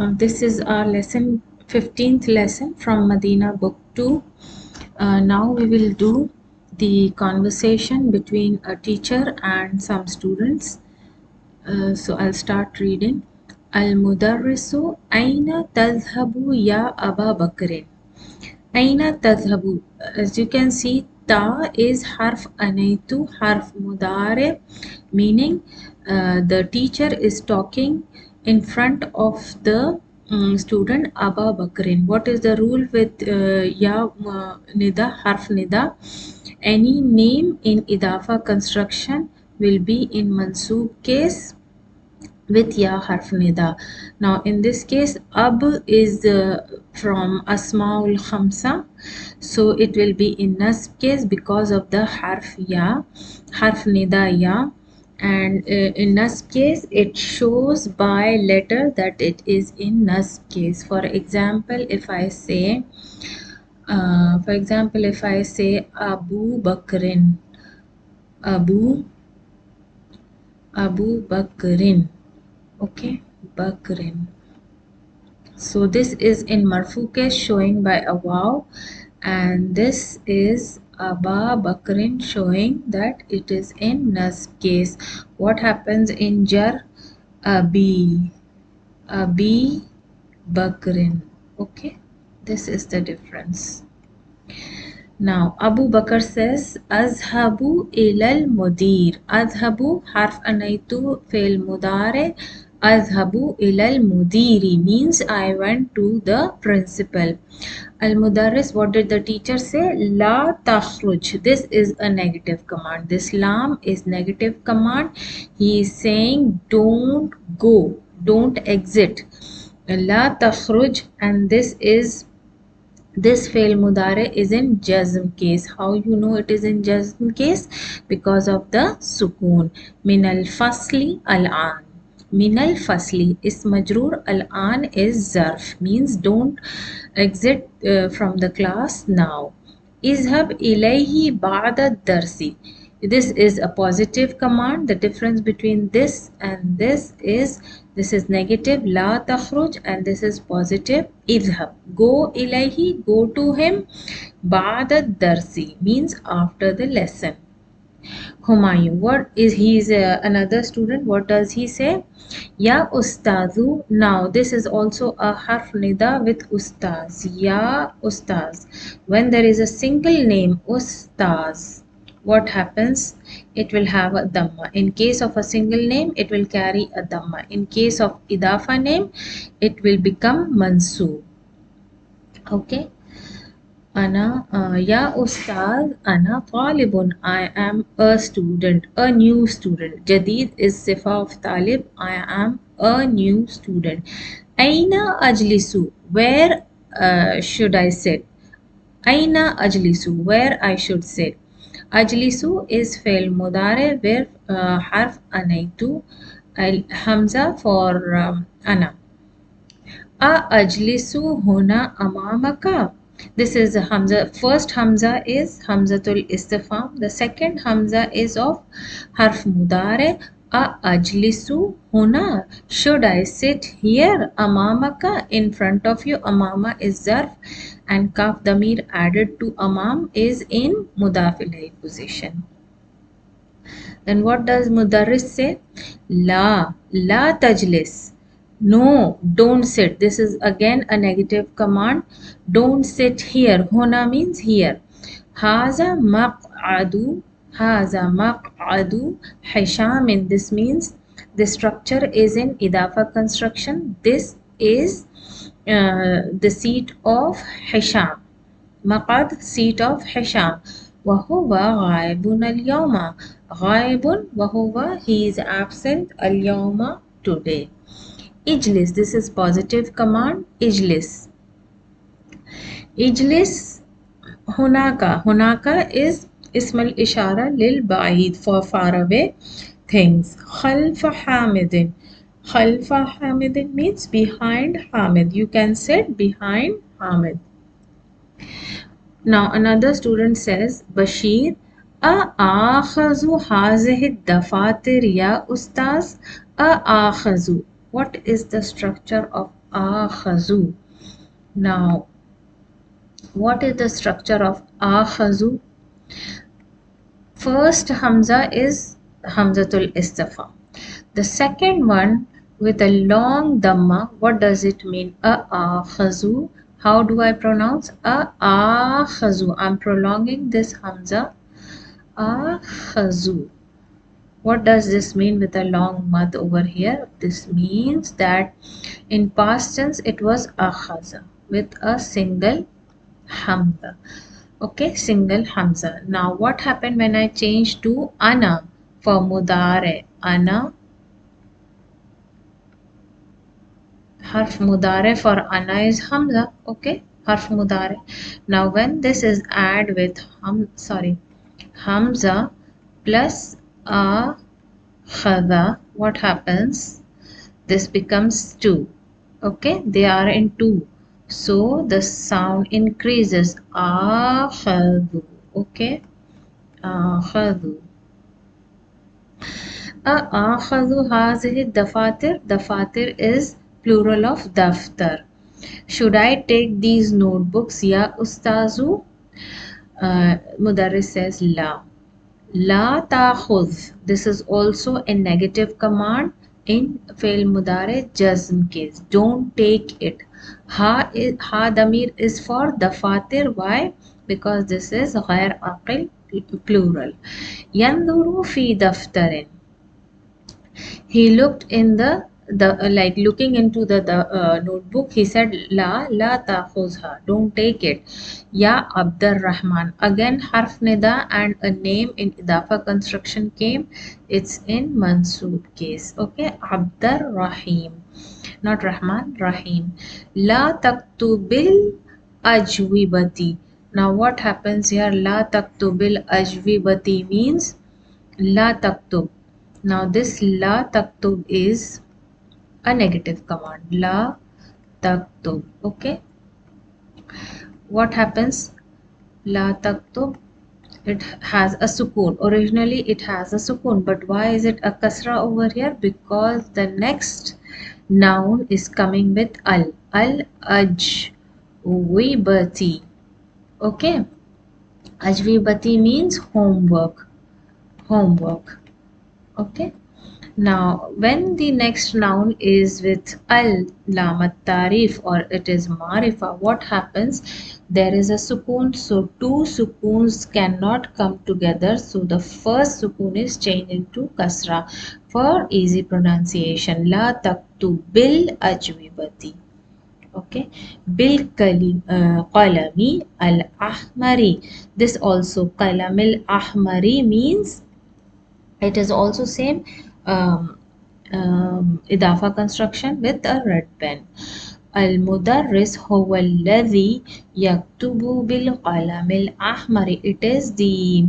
This is our 15th lesson from Madina Book 2. Now we will do the conversation between a teacher and some students. So I'll start reading. Al-Mudarrisu Aina tadhhabu ya Aba Bakrin. Aina tadhhabu. As you can see, ta is harf anaitu, harf mudare, meaning the teacher is talking in front of the student Aba Bakrin. What is the rule with ya nida, harf nida? Any name in idafa construction will be in mansoob case with ya harf nida. Now in this case ab is from asmaul khamsa, so it will be in nasb case because of the harf ya, harf nida ya, and in nasb case it shows by letter that it is in nasb case. For example, if I say Abu Bakrin, Abu Bakrin, okay, Bakrin. So this is in marfu case showing by a waw, and this is Aba Bakrin showing that it is in nasb case. What happens in jar? Abi Bakrin. Okay, this is the difference. Now Abu Bakr says Azhabu ilal mudir. Azhabu harf anaitu fail mudare. Azhabu ilal mudiri means I went to the principal. Al mudarris, what did the teacher say? La takhruj. This is a negative command. This lam is negative command. He is saying don't go, don't exit. La takhruj, and this fail mudare is in jazm case. How you know it is in jazm case? Because of the sukoon. Min al fasli al an. Min al fasli is majroor, al an is zarf, means don't exit from the class now. Izhab ilayhi ba'da darsi. This is a positive command. The difference between this and this is negative la takhruj and this is positive idhab. Go ilayhi, go to him. Ba'da darsi means after the lesson. Humayun, what is he is another student. What does he say? Ya ustazu. Now this is also a harf nida with ustaz. Ya ustaz. When there is a single name ustaz, what happens? It will have a dhamma. In case of a single name, it will carry a dhamma. In case of idafa name, it will become mansoob. Okay. Ana, ya ustaz, ana talibun. I am a student, a new student. Jadid is sifa of talib. I am a new student. Aina ajlisu. Where should I sit? Aina ajlisu. Where I should sit. Ajlisu is fail mudare where harf anaitu al hamza for ana. A ajlisu huna amamaka. This is a hamza. First hamza is hamzatul istifham. The second hamza is of harf mudare. A ajlisu huna. Should I sit here? Amamaka, in front of you. Amama is zarf, and kaf damir added to amam is in mudaf ilayhi position. Then what does mudarris say? La tajlis. No, don't sit. This is again a negative command. Don't sit here. Hona means here. Haza maq'adu. Haza maq'adu Hishamin. This means the structure is in idafa construction. This is the seat of Hisham. Maq'ad, seat of Hisham. وهو غائب اليوم. غائب وهو, he is absent. اليوم, today. Ijlis, this is positive command. Ijlis. Ijlis hunaka. Hunaka is ismal ishara lil ba'id, for far away things. Khalfa Hamidin. Khalfa Hamidin means behind Hamid. You can sit behind Hamid. Now another student says, Bashir, A'akhazu hazihi dafatir ya ustaz. A'akhazu. What is the structure of akhazu. Now, what is the structure of akhazu? First Hamza is Hamzatul Istifa. The second one with a long Dhamma, what does it mean? Akhazu. How do I pronounce? Akhazu. I'm prolonging this Hamza. Akhazu. What does this mean with a long mud over here? This means that in past tense it was akhaza with a single hamza. Okay, single hamza. Now what happened when I changed to ana for mudare? Ana, harf mudare for ana is hamza. Okay, harf mudare. Now when this is add with hamza plus a khada, what happens? This becomes 2. Okay, they are in 2, so the sound increases. Akhadhu. Okay, akhadhu. Akhadhu hazihi dafatir. Dafatir is plural of daftar. Should I take these notebooks? Ya ustazu. Mudarris says la. La ta'khudh. This is also a negative command in fail mudare jazm case. Don't take it. Ha damir is for the fatir. Why? Because this is ghair aqil plural. Yanduru fi daftarin. He looked in the like looking into the notebook. He said la ta'khuzha, don't take it. Ya Abdur Rahman, again harf nida and a name in idafa construction came. It's in mansoob case. Okay, Abdur Rahim, not Rahman, Rahim. La taktubil ajwibati. Now what happens here? La taktubil ajwibati means la taktub. Now this la taktub is a negative command. La taktub. Okay. What happens? La taktub. It has a sukoon. Originally it has a sukoon. But why is it a kasra over here? Because the next noun is coming with al. Al ajwibati. Okay. Ajwibati means homework. Homework. Okay. Now when the next noun is with al lamat tarif or it is marifa, what happens? There is a sukoon, so two sukoons cannot come together, so the first sukoon is changed into kasra for easy pronunciation. La taktu bil ajwibati. Okay, bil qalami al ahmari. This also qalamil ahmari means it is also same idafa construction with a red pen. Al-Mudarris huwa alladhi yaktubu bil qalam al-ahmar. It is the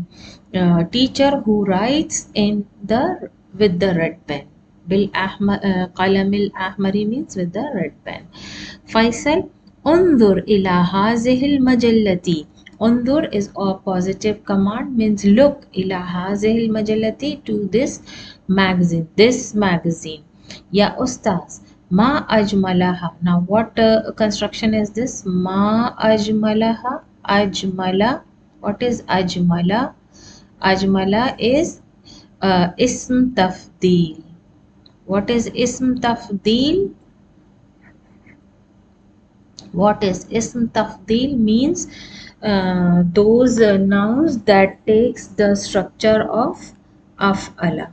teacher who writes in the with the red pen. Bil qalam al-ahmari means with the red pen. Faisal, undur ila hazihi al-majallati. Undur is a positive command, means look ila hazihil majallati, to this magazine. This magazine. Ya ustaz, ma ajmalaha. Now what construction is this? Ma ajmalaha. Ajmala. What is ajmala? Ajmala is ism tafdeel. What is ism tafdeel? What is ism tafdeel? Means those nouns that takes the structure of af'ala.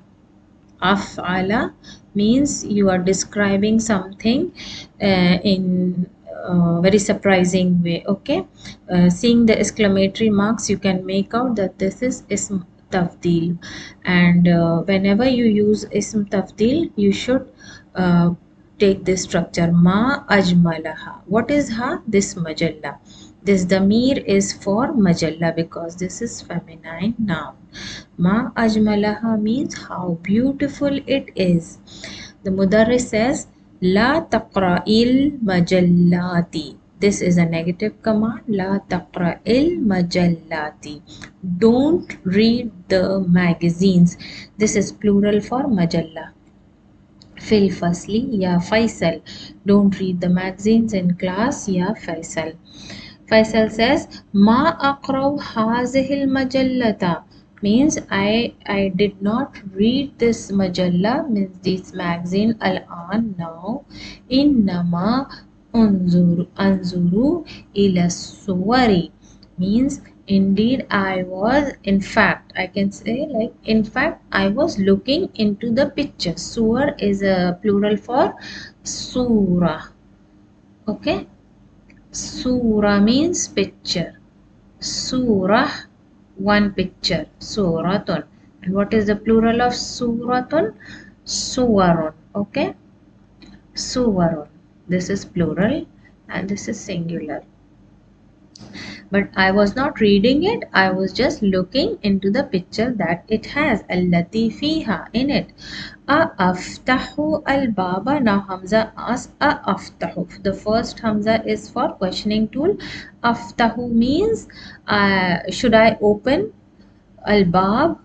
Af'ala means you are describing something in very surprising way. Okay, seeing the exclamatory marks you can make out that this is ism tafdeel, and whenever you use ism tafdeel you should take this structure. Ma ajmalaha. What is ha? This majalla. This damir is for majalla because this is feminine noun. Ma ajmalaha means how beautiful it is. The Mudarris says La taqra'il majallati. This is a negative command. La taqra'il majallati. Don't read the magazines. This is plural for majalla. في الفصل يا فيصل. Don't read the magazines in class يا فيصل. Faisal says ما أقرأ هذه المجلة means I did not read this majalla means this magazine الآن now. إنما أنظر إلى الصور means indeed I was, in fact I can say like in fact I was looking into the picture. Suwar is a plural for surah. Okay, surah means picture. Surah, one picture. Suratun. And what is the plural of suratun? Suwarun. Okay, suwarun. This is plural and this is singular. But I was not reading it, I was just looking into the picture that it has. Allati fiha, in it. Aftahu al baba. Now Hamza asks aftahu. The first Hamza is for questioning tool. Aftahu means should I open? Al bab,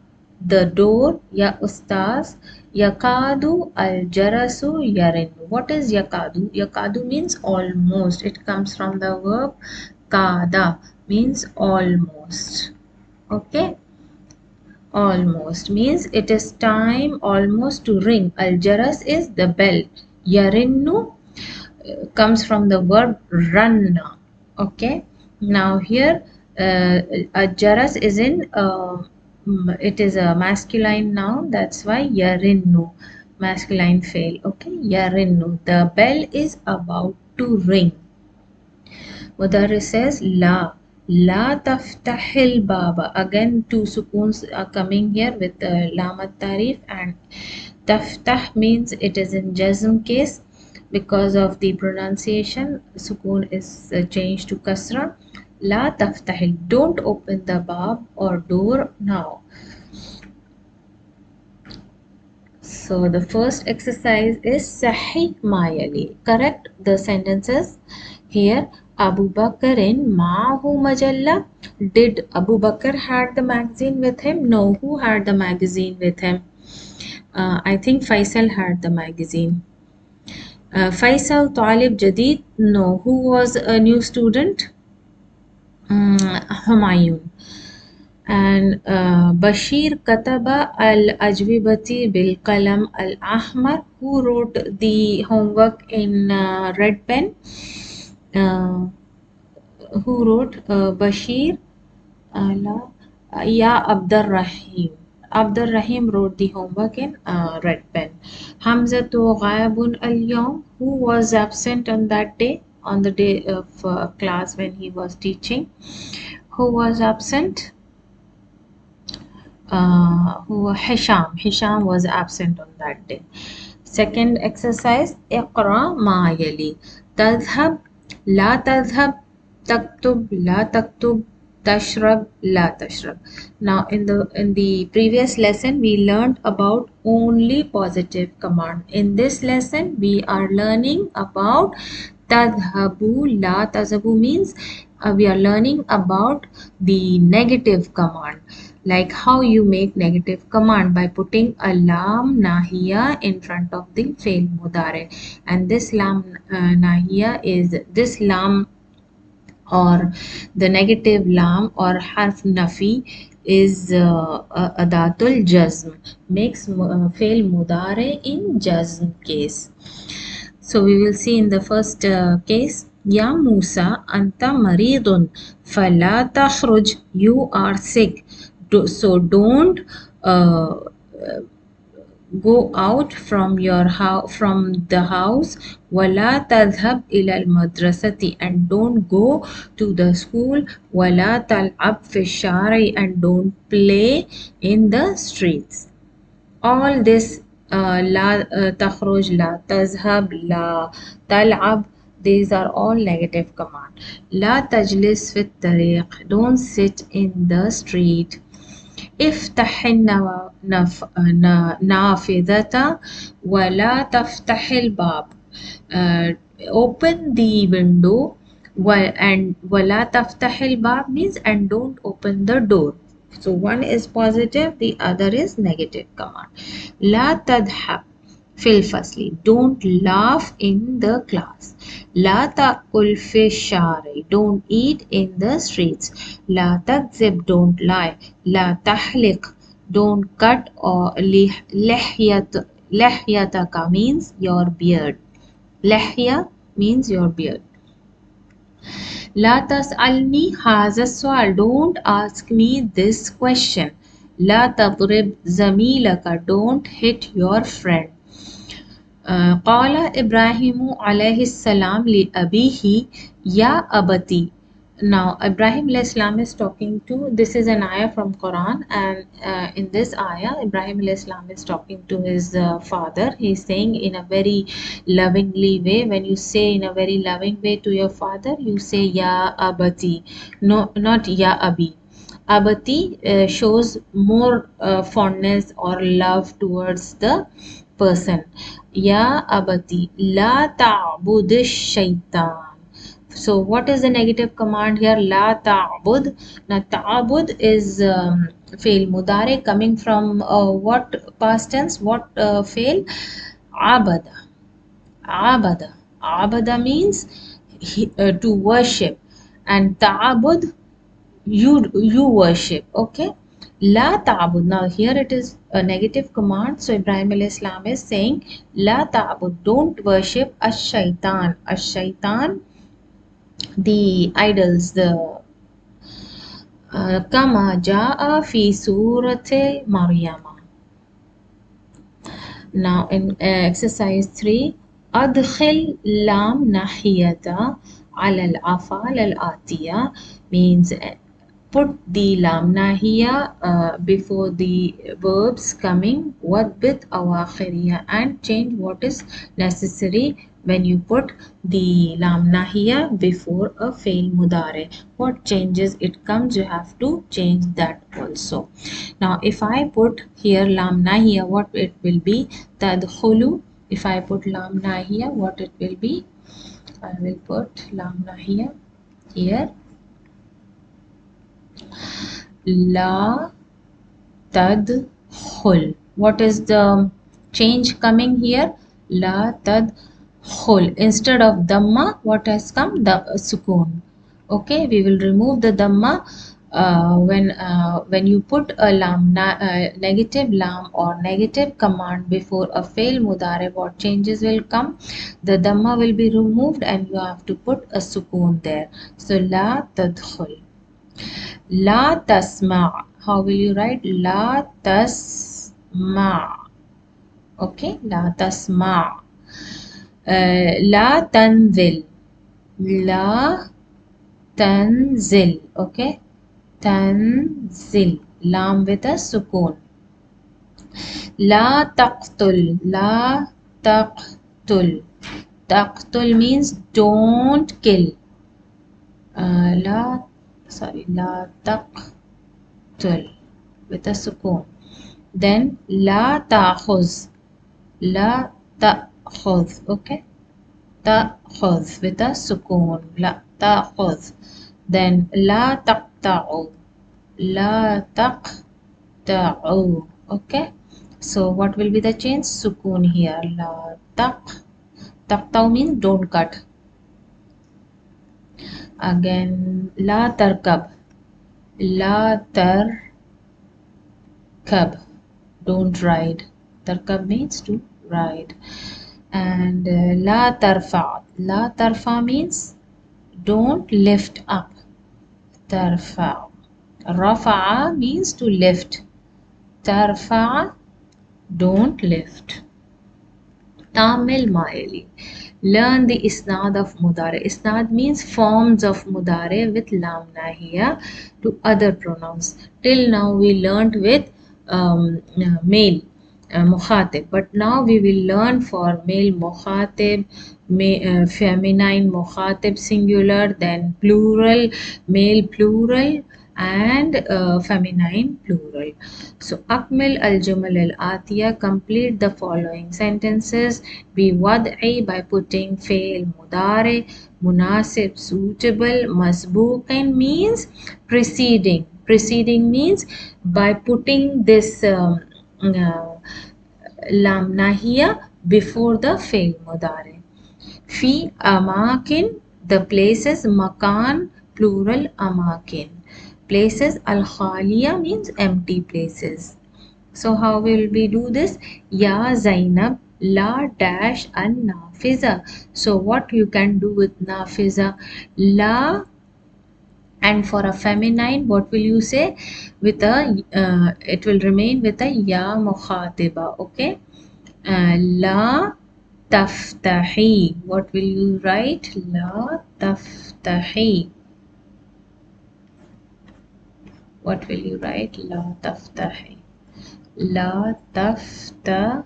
the door. Ya ustaz. Yakadu al jarasu yarin. What is yakadu? Yakadu means almost. It comes from the verb kada, means almost. Okay, almost means it is time almost to ring. Al jaras is the bell. Yarinnu comes from the verb ranna. Okay, now here a jaras is in it is a masculine noun, that's why yarinnu, masculine fail. Okay, yarinnu, the bell is about to ring. Mudarris says la taftahil baba. Again two sukoons are coming here with lam tarif, and taftah means it is in jazm case because of the pronunciation. Sukoon is changed to kasra. La taftahil, don't open the bab or door now. So the first exercise is Sahih Mayali. Correct the sentences. Here Abu Bakrin Ma'hu Majalla. Did Abu Bakr had the magazine with him? No. Who had the magazine with him? I think Faisal had the magazine. Faisal Talib Jadid? No. Who was a new student? Humayun. And Bashir Kataba al-Ajwibati bil Kalam al-Ahmar. Who wrote the homework in red pen? Who wrote Bashir? Ya Abdur Rahim. Abdur Rahim wrote the homework in red pen. Hamzatu Ghaibun al-Yawm. Who was absent on that day? On the day of class when he was teaching. Who was absent? Hisham was absent on that day. Second exercise, Iqra ma yali. Tadhhab, la tadhhab. Taktub, la taktub. Tashrab, la tashrab. Now in the previous lesson we learned about only positive command. In this lesson we are learning about tadhabu, la tadhabu means we are learning about the negative command, like how you make negative command by putting a lam nahiya in front of the fail mudare. And this lam nahiya is this lam, or the negative lam or harf nafi is adatul jazm, makes fail mudare in jazm case. So we will see in the first case, Ya Musa, anta maridun, fala takhruj, you are sick. So don't uh, go out from your house, from the house. Wala tadhhab ila al-madrasati, and don't go to the school. Wala tal'ab fi shari, and don't play in the streets. All this la takhruj, la tazhab, la tal'ab, these are all negative command. La tajlis fit tariq, don't sit in the street. افتح النافذة ولا تفتح الباب. Open the window, and ولا تفتح الباب means and don't open the door. So one is positive, the other is negative command. لا تذهب filthy. Don't laugh in the class. لا تأكل في الشارع. Don't eat in the streets. لا تكذب. Don't lie. لا تحلق. Don't cut or لحيتك means your beard. لحية means your beard. لا تسألني هذا السؤال. Don't ask me this question. لا تضرب زميلك. Don't hit your friend. قال إبراهيم عليه السلام لأبيه يا أبتي. Now Ibrahim Islam is talking to, this is an ayah from Quran, and in this ayah Ibrahim Islam is talking to his father. He is saying in a very lovingly way. When you say in a very loving way to your father, you say Ya Abati, no, not Ya Abi. Abati shows more fondness or love towards the person. Ya Abati La ta'budish shaitan. So what is the negative command here? La ta'bud. Now ta'bud is fail mudare coming from what past tense? What fail? Abada. Abada. Abada means to worship, and ta'bud you worship. Okay. La ta'bud. Now here it is a negative command. So Ibrahim alayhi salam is saying La ta'bud. Don't worship ash-shaitan. Ash-shaitan, the idols, the kama jaa fi surati Maryama. Now in exercise 3, adkhil lam nahiyata ala al-afal al-atiya means put the lam nahiya before the verbs coming wadbit awakhiriya and change what is necessary when you put the lam nahiya before a fail mudare. What changes it comes, you have to change that also. Now if I put here lam nahiya, what it will be? Tadkhulu. If I put lam nahiya, what it will be? I will put lam nahiya here. La tadkhul. What is the change coming here? La tadkhul. Instead of dhamma, what has come? The sukoon. Okay, we will remove the dhamma when you put a lam, negative lam or negative command before a fail mudare. What changes will come? The dhamma will be removed and you have to put a sukoon there. So la tadkhul. La tasma. How will you write? La tasma. Okay, la tasma. La tanzil. La tanzil. Okay, tanzil. Lam with a sukoon. La taqtul. La taqtul. Taqtul means don't kill. La taqtul with a sukoon. Then la ta'khuz. La ta'khuz. Okay, ta'khuz with a sukoon. La ta'khuz. Then la taqta'u. La taqta'u. Okay, so what will be the change? Sukoon here. La taqta'u means don't cut. Again, la tarkab. La tarkab. Don't ride. Tarkab means to ride. And la tarfa. La tarfa means don't lift up. Tarfa. Rafa'a means to lift. Tarfa, don't lift. Tamil Maili. Learn the isnad of mudare. Isnad means forms of mudare with lam nahiya to other pronouns. Till now we learnt with male mukhatib, but now we will learn for male mukhatib, feminine mukhatib singular, then plural, male plural, and feminine plural. So akmil al jumal al atiya, complete the following sentences. Be wad'i by putting fail mudare, munasib suitable, masbuqin means preceding. Preceding means by putting this lam nahiya before the fi'l mudari. Fi amakin, the places. Makan, plural amakin. Places. Al khaliya means empty places. So how will we do this? Ya Zainab la dash an nafiza. So what you can do with nafiza? La, and for a feminine, what will you say? With a it will remain with a ya mukhatiba. Okay. La taftahi. What will you write? La taftahi. What will you write? La taftahi. La taftahi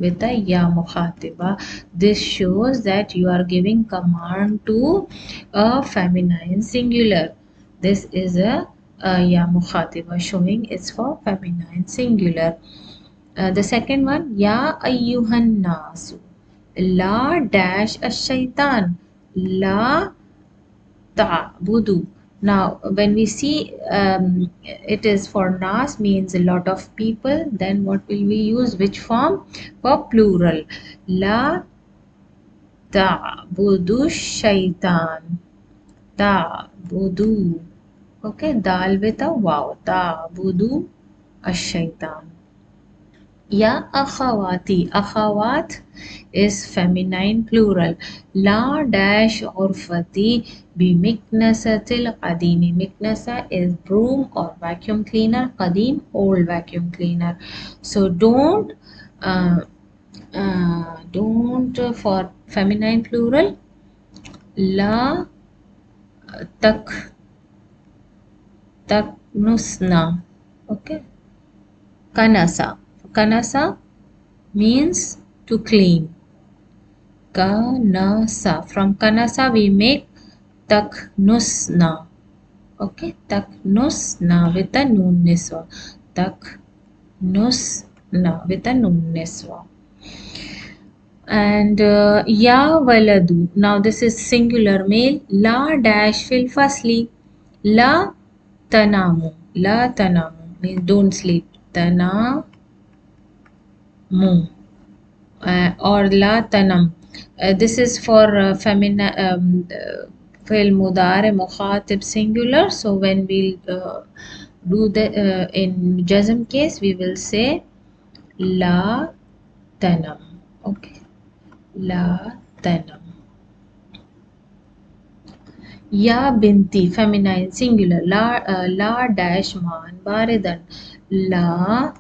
with a ya mukhatiba. This shows that you are giving command to a feminine singular. This is a ya mukhatiba showing it's for feminine singular. The second one, ya ayyuhan nasu la dash ash-shaytan la ta'budu. Now, when we see it is for nas means a lot of people, then what will we use? Which form? For plural. La ta'budu shaitan. Ta'budu. Okay, dal with a wow. Ta'budu ash-shaitan. Ya akhawati. Akhawat is feminine plural. La dash urfati bimiknasatil qadimi. Miknasa is broom or vacuum cleaner. Qadim, old vacuum cleaner. So don't for feminine plural. La taknusna. Okay. Kanasa. Kanasa means to clean. Kanasa. From kanasa we make taknusna. Okay, taknusna with a nun niswa. Taknusna with a nun niswa. And ya waladu. Now this is singular male. La dash fil fasli. La tanamu. La tanamu means don't sleep. Tanamu. Or la tanam. This is for feminine fi'l mudari mukhatib singular. So when we'll do the in jazm case, we will say la tanam. Okay, la tanam. Ya binti feminine singular. La dash man baridan. La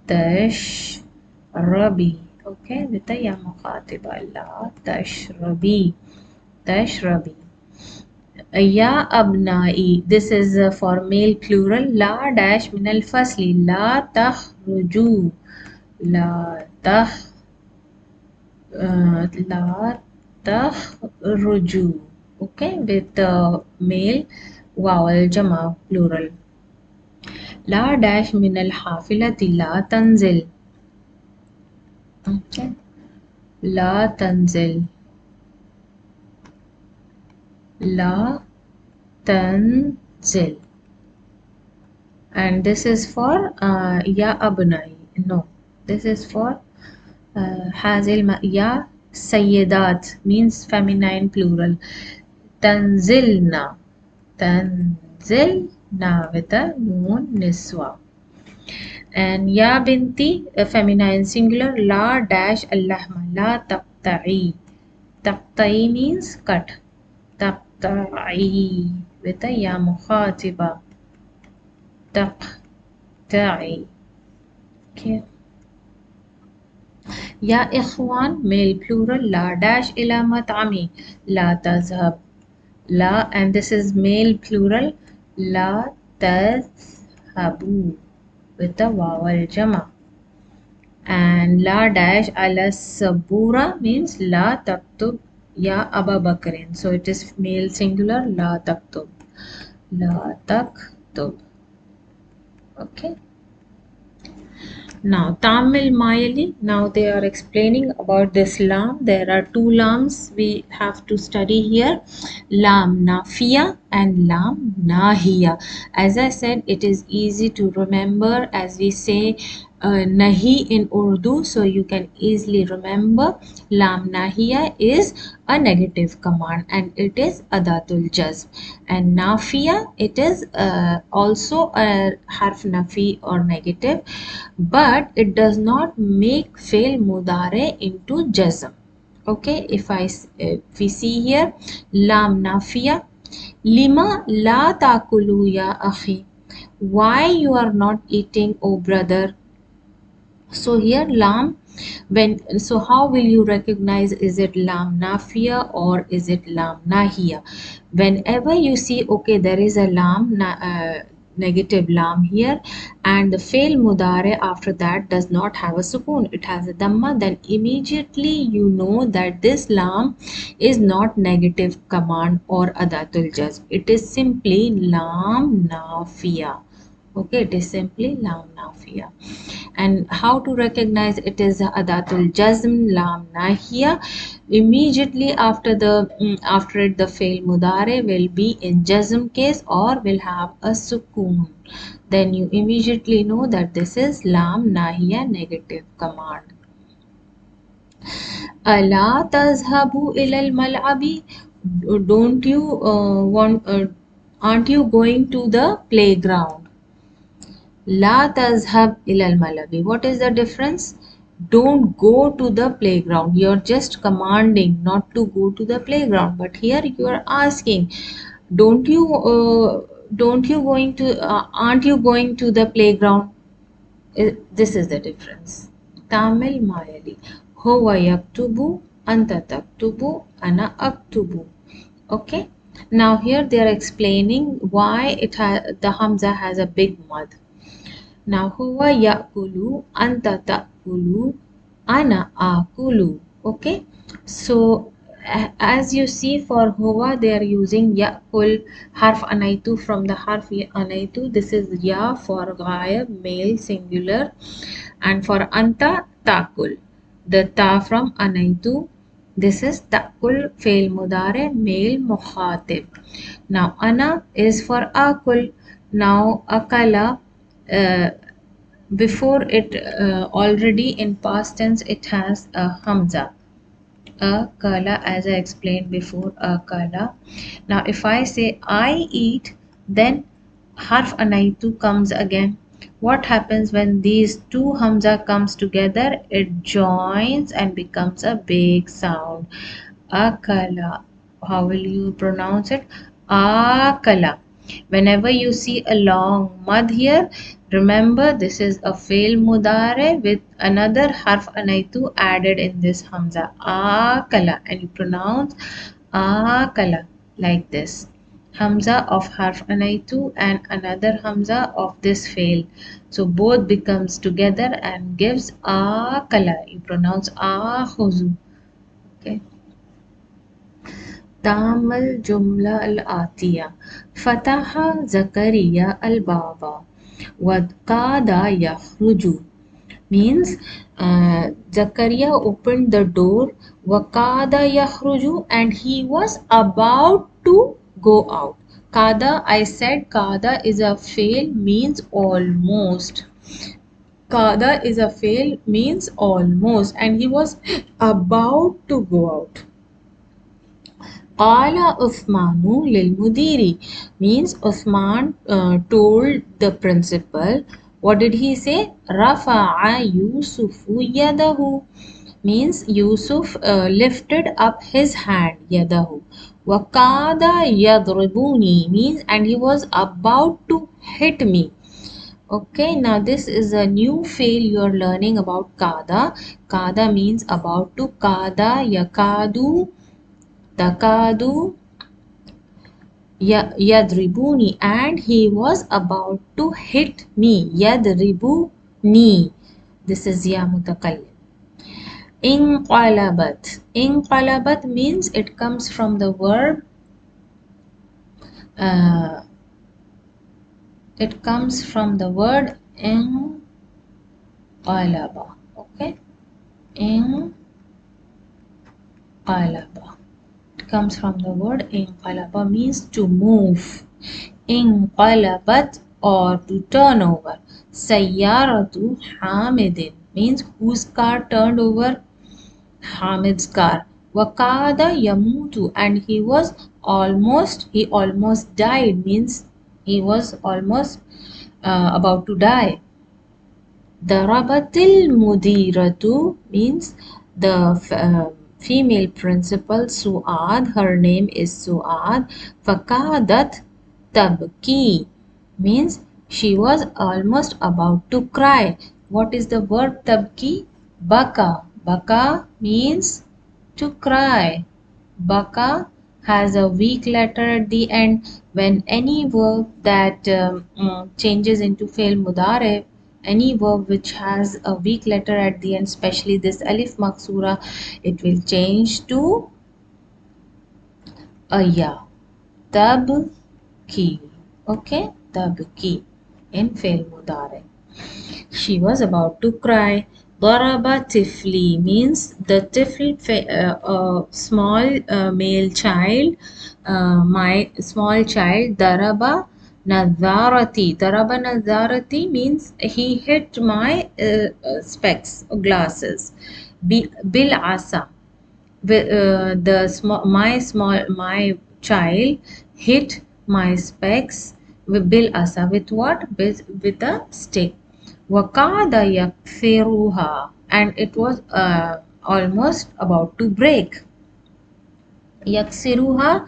dash Rabi. Okay, with the ya mukhatiba. La tashrabi. Tashrabi. Ya abnai. This is for male plural. La dash min al fasli. La takhruju. La takhruju. Okay, with the male vowel jama plural. La dash min al hafilati. La tanzil. Okay. La tanzil. La tanzil. And this is for ya abnai. No, this is for hazil ya sayyidat means feminine plural. Tanzilna. Tanzilna with a noon niswa. And ya binti, a feminine singular. La dash allahma. La taqta'i. Taqta'i means cut. Taqta'i with a ya mukhatiba. Taqta'i. Okay. Ya ikhwan, male plural. La dash ila mat'ami. La tazhab. La, and this is male plural. La tazhabu with the vowel jama. And la dash ala sabura means la taktub ya Aba Bakrin. So it is male singular. La taktub. La taktub. Okay. Now Tamil Mayali. Now they are explaining about this lam. There are two lams we have to study here. Lam nafiya and lam nahiya. As I said, it is easy to remember as we say nahi in Urdu, so you can easily remember lam nahiya is a negative command and it is adatul jazm. And nafiya, it is also a harf nafi or negative, but it does not make fail mudare into jazm. Okay, if we see here lam nafiya, lima la takulu ya akhi, why you are not eating, oh brother? So here lam, when, so how will you recognize, is it lam nafiya or is it lam nahiya? Whenever you see, okay, there is a negative lam here and the fail mudare after that does not have a sukoon, it has a dhamma, then immediately you know that this lam is not negative command or adatul jazm, it is simply lam nafiya. Okay, it is simply lam nafiya. And how to recognize it is adatul jazm lam nahiya? Immediately after after it, the fail mudare will be in jazm case or will have a sukoon, then you immediately know that this is lam nahiya negative command. Ala tazhabu ilal mal'abi, don't you want aren't you going to the playground? La tazhab ilal malabi. What is the difference? Don't go to the playground. You're just commanding not to go to the playground. But here you are asking, don't you going to, aren't you going to the playground? This is the difference. Tamil Mayali. Huwa yaktubu, anta taktubu, ana aktubu. Okay. Now here they are explaining why the Hamza has a big mud. Now, huwa ya'kulu, anta ta'kulu, ana akulu. Okay. So, as you see for huwa, they are using ya'kul harf anaitu from the harf anaitu. This is ya for ghayab, male singular. And for anta, ta'kul. The ta from anaitu. This is ta'kul fail mudare, male mukhatib. Now, ana is for akul. Now, akala, uh, before it, already in past tense it has a hamza, a kala, as I explained before, a kala. Now if I say I eat, then harf anaitu comes again. What happens when these two hamza comes together? It joins and becomes a big sound. Akala. How will you pronounce it? Akala. Whenever you see a long mud here, remember this is a fail mudare with another harf anaitu added in this hamza. Akala. And you pronounce akala like this. Hamza of harf anaitu and another hamza of this fail. So both becomes together and gives akala. You pronounce akhuzu. Okay. تعمل الجملة الآتية: فتح زكريا الباب وقعد يخرج. Means Zakaria opened the door, وقعد يخرج, and he was about to go out. Kada, I said kada is a fail, means almost. Kada is a fail, means almost, and he was about to go out. Qala Uthmanu lil Mudiri, means Uthman told the principal. What did he say? Rafa'a Yusufu yadahu, means Yusuf lifted up his hand, yadahu. Wakada yadribuni, means and he was about to hit me. Okay, now this is a new fail you are learning about kada. Kada means about to. Kada yakadu, takadu, yadribuni, and he was about to hit me. Yadribuni. This is ya mutakallim. Inqalabat. Inqalabat means it comes from the verb. Uh, it comes from the word inqalaba. Okay. Inqalaba comes from the word inqalaba, means to move. Inqalabat, or to turn over. Sayyaratu Hamidin means whose car turned over? Hamid's car. Wakada Yamutu, and he almost died means he was almost about to die. Darabatil Mudiratu means the female principal Suad, her name is Suad. Fakadat Tabki means she was almost about to cry. What is the verb tabki? Baka. Baka means to cry. Baka has a weak letter at the end. When any verb that changes into fail mudare, any verb which has a weak letter at the end, especially this alif maksura, it will change to a ya. Tabki. Okay, tabki in fail mudare. She was about to cry. Daraba tifli means the tifl, small male child, my small child. Daraba nadarati. Daraba nadarati means he hit my specs, glasses. Bil asa. My child hit my specs with bil asa, with what? With a stick. Wakada yakfiruha, and it was almost about to break. Yaksiruha,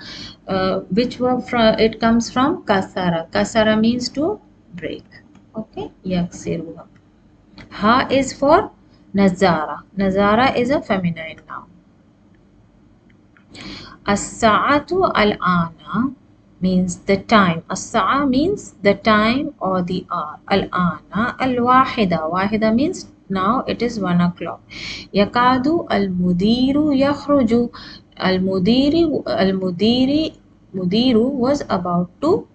which were from, it comes from kasara. Kasara means to break. Okay, yaksiruha. Ha is for nazara. Nazara is a feminine noun. As-sa'atu al-ana means the time. As-sa'a means the time or the hour. Al-ana al-wahida. Wahida means now it is 1 o'clock. Yakadu al-mudiru yakhruju. Mudiru was about to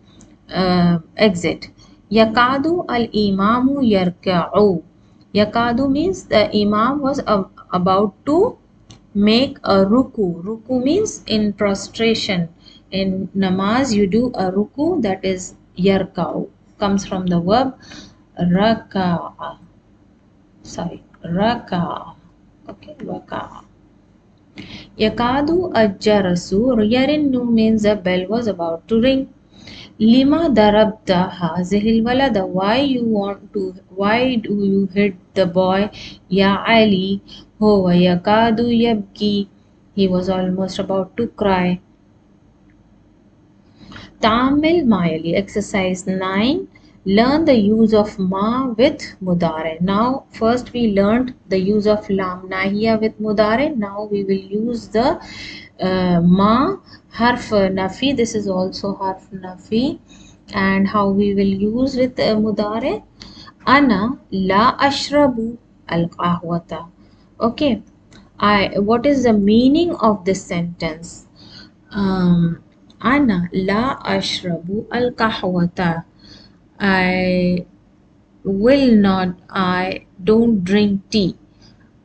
exit. Yakadu al-imamu yarka'u. Yakadu means the imam was about to make a ruku. Ruku means in prostration. In namaz you do a ruku, that is yarka'u. Comes from the verb raka'a. Raka'a. Okay, raka'a. Yakadu ajjarasu. Yarinnu means the bell was about to ring. Lima darabta hazihil walada. Why do you hit the boy? Ya Ali. Huwa yakadu yabki. He was almost about to cry. Tamil Mayali. Exercise 9. Learn the use of ma with mudare. Now first we learned the use of lam nahiya with mudare. Now we will use the ma harf nafi. This is also harf nafi. And how we will use with mudare? Ana la ashrabu al qahwata. Okay. What is the meaning of this sentence? Ana la ashrabu al qahwata. I don't drink tea.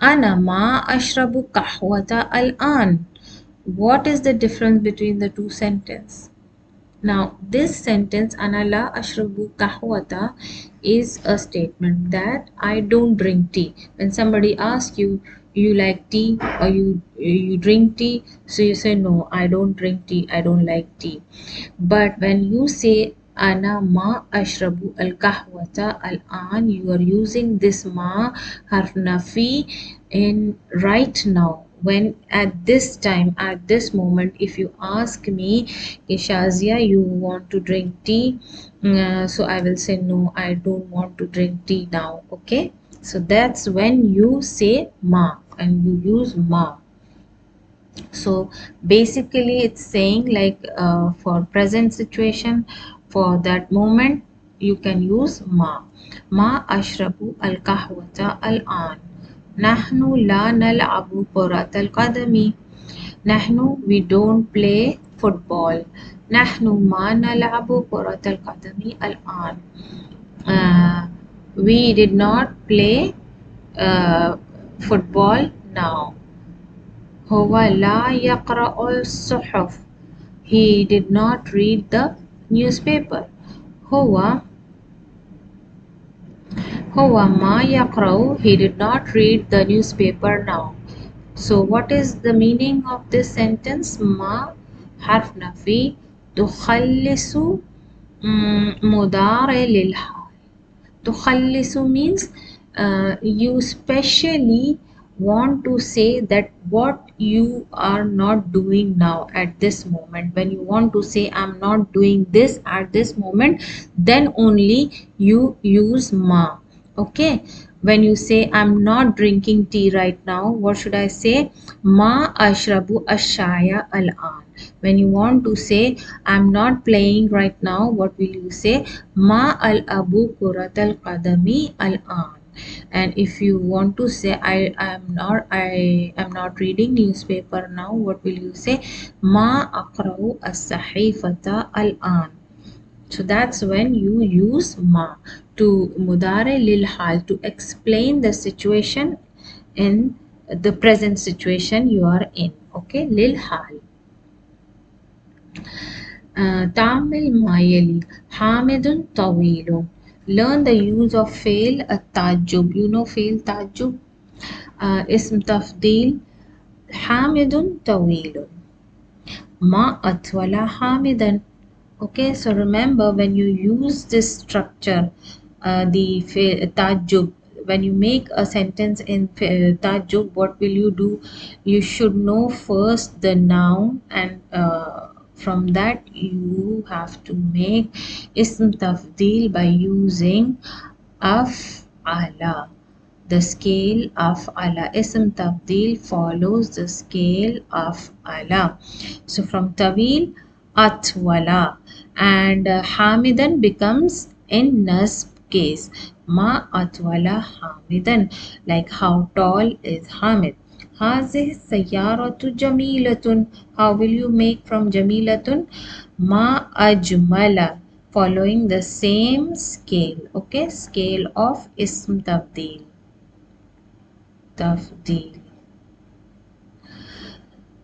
Ana ma ashrabu qahwata al-an. What is the difference between the two sentences? Now, this sentence, Ana la ashrabu kahwata, is a statement that I don't drink tea. When somebody asks you, you like tea or you drink tea, so you say no, I don't drink tea, I don't like tea. But when you say Ana ma ashrabu al kahwata al an, you are using this ma harf nafi in right now. When at this time, at this moment, if you ask me, Shazia, you want to drink tea? So I will say no, I don't want to drink tea now. Okay, so that's when you say ma and you use ma. So basically it's saying like for present situation, for that moment you can use ma. Ma ashrabu al kahwata al an. Nahnu la nal'abu kurat al qadami. Nahnu, we don't play football. Nahnu ma nal'abu kurat al qadami al an. We did not play football now. هو لا يقرأ الصحف. He did not read the newspaper. هو هو ما يقرأ. He did not read the newspaper now. So what is the meaning of this sentence? ما حرف نفي تخلص مضارع للحال. تخلص means you specially want to say that what you are not doing now at this moment. When you want to say I'm not doing this at this moment, then only you use ma. Okay, when you say I'm not drinking tea right now, what should I say? Ma ashrabu ashaya al-an. When you want to say I'm not playing right now, what will you say? Ma al-abu kurat al-qadami al-an. And if you want to say I am not reading newspaper now, what will you say? Ma aqra'u as-sahifata al-an. So that's when you use ma to mudare lil hal, to explain the situation in the present situation you are in. Okay, lil hal. تعمل ما يلي حامد طويل. Learn the use of fail التعجب. You know fail تعجب. اسم تفضيل حامد طويل. ما أطول حامدا. Okay, so remember when you use this structure, the tajub, when you make a sentence in tajub, what will you do? You should know first the noun, and from that you have to make ism tafdil by using af'ala. The scale of Allah. Ism tabdil follows the scale of Allah. So from tawil, atwala. And hamidan becomes in nasb case. Ma atwala hamidan. Like how tall is Hamid. هذه السيارة جميلة. How will you make from جميلة? ما أجمل. Following the same scale. Okay, scale of ism tabdil. تفضيل.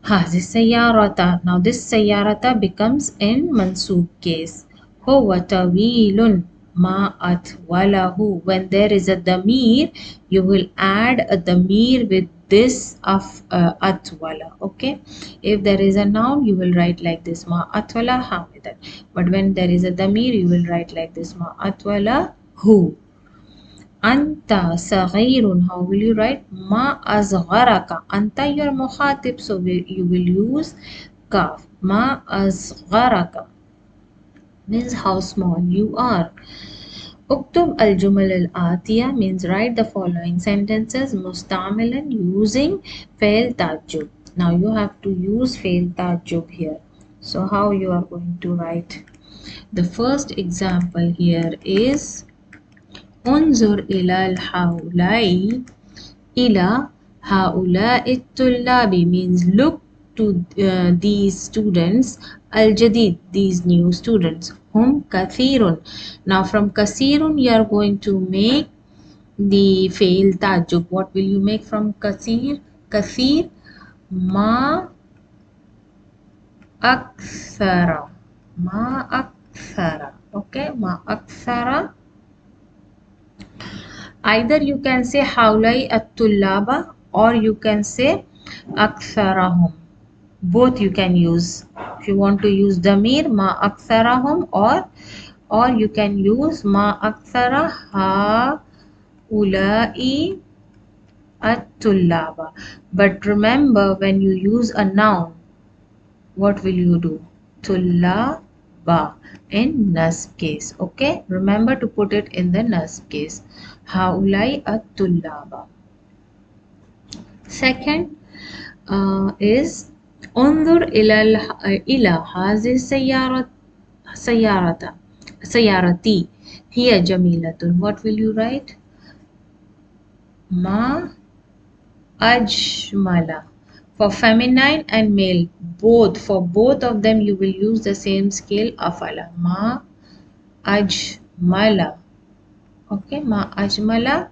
هذه السيارة. Now this سيارة becomes in mansoob case. هو طويل ما أطوله. When there is a damir, you will add a damir with this of atwala. Okay, if there is a noun, you will write like this ma atwala hamidan. But when there is a damir, you will write like this ma atwala who. Anta saghirun. How will you write? Ma azgharaka. Anta, you are mukhatib, so you will use kaf. Ma azgharaka means how small you are. Uktub al-jumal al-atiya means write the following sentences mustamilan using fail tajub. Now you have to use fail tajub here. So how you are going to write? The first example here is انظر إلى هؤلاء الطلاب means look to these students. الجديد, these new students. هم كثير. Now from كثير you are going to make the fail tajub. What will you make from كثير? كثير ما أكثر. ما أكثر. Okay, ما أكثر. Either you can say حولي الطلاب or you can say أكثرهم. Both you can use. If you want to use damir ما أكثرهم, or you can use ما أكثر هؤلاء الطلاب. But remember, when you use a noun, what will you do? Tullaba in nasb case. Okay, remember to put it in the nasb case. Haulai at-tullaba. Second is انظر إلى هذه سيارتي هي جميلة. What will you write? ما أجمل. For feminine and male, both, for both of them you will use the same scale afala. Ma ajmala. Okay, ma ajmala.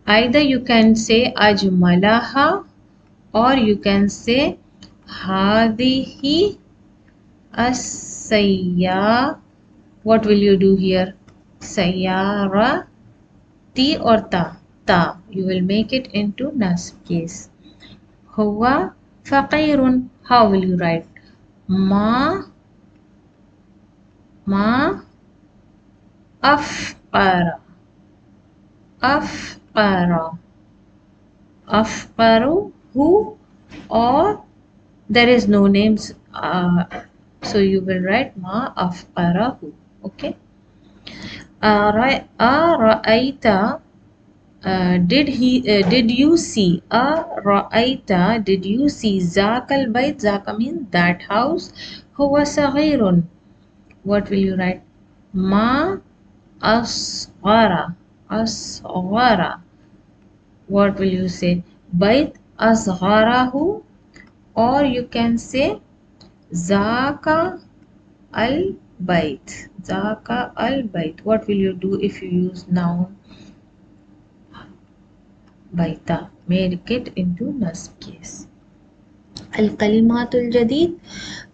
Either you can say ajmalaha, or you can say hadihi as-sayyara. What will you do here? Sayyara T or ta? Ta. You will make it into nasb case. Huwa faqirun. How will you write? Ma afqara. Afqara. Afqaru. Who? Or there is no names. So you will write ma afqarahu. Okay. Ara'aita. Did you see Ra'aita, did you see Zakal Bait? Zaka means that house. Huwa saghirun. What will you write? Ma asghara. Asghara. What will you say? Bait asgharahu. Or you can say Zaka al Bait. Zaka al Bait. What will you do if you use noun? Baita. Make it into nasb case. الكلمات الجديد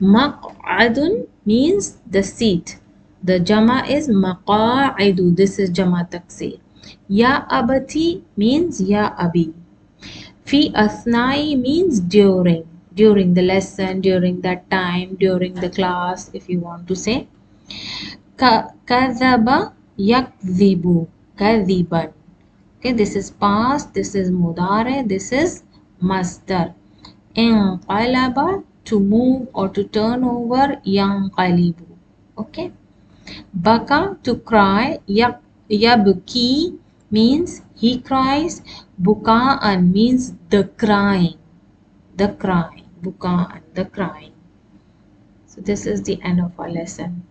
مقعد means the seat. The jama is maqa'idu. This is jama taksir. Ya abati means ya abi. Fi athnai means during. During the lesson, during that time, during the class, if you want to say. Kadhaba yakdhibu. Kadhiban. Okay, this is past, this is mudare, this is masdar. Inqalaba, to move or to turn over, yanqalibu. Okay. Baka, to cry, yabki means he cries, buka'an means the crying, buka'an, the crying. So this is the end of our lesson.